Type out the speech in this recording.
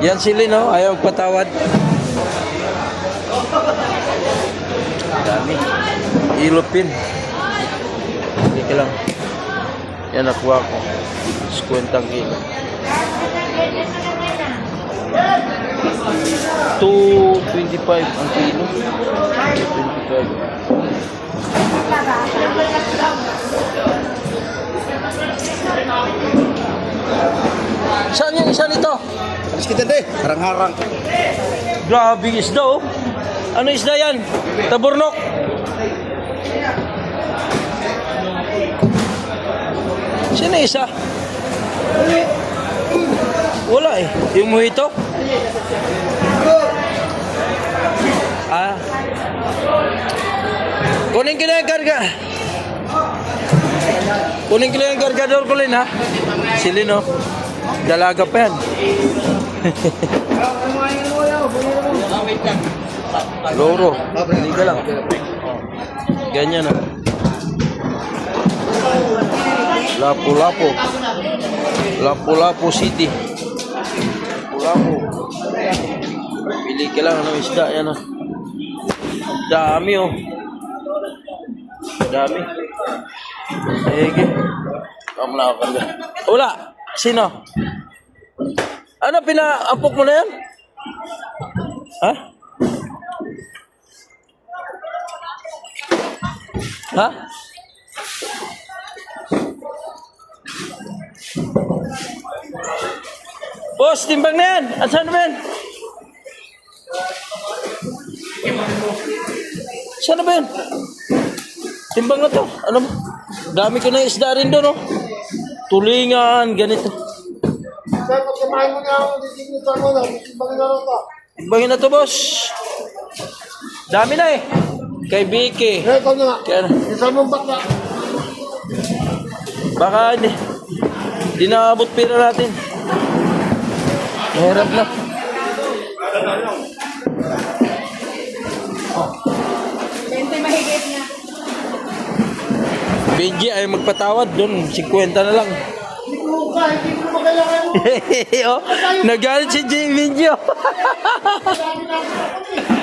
Yan sila, no? Ayaw patawad. Dami. Ilupin. Hindi ka lang. Yan, nakuha ko. 50 kilo. 225 ang kilo. 225. Saan yung isa nito? Alis kita deh, harang-harang. Grabe isda, oh. Ano isda yan? Taburnok. Sino isa? Wala eh. Yung mojito? Ah. Kunin ko na yung karga. Kunin ko na yung kargador ko rin, ha? Silino. Dalaga pa yan. Loro. Hindi ka lang. Ganyan, ha? Lapu-Lapu. Lapu-Lapu City. Lapu-Lapu. Pili ka lang ng isda, yan, ha? Dami, oh. Dami. Sige. Kamu na ako. Wala. Sino? Ano, pinaapok mo na yan? Ha? Ha? Boss, timbang na yan. Asan na ba yan? Saan na ba yan? Timbang na to. Ano mo? Dami ko na isda rin doon, oh. Tulingan, ganito. Sir, pag kumain mo niya ako, titignitan mo na. Timbangin na lang ka. Timbangin na to, boss. Dami na eh. Kay Vicky. Eh, ikaw na nga. Kaya, Isang mong bakla. baka hindi naabot pira natin. Mahirap na. Benji ay magpatawad doon. 50 na lang. Hindi ko naman kailangan mo. Oh, nagalit si Benji. Oh. Sabi na ako.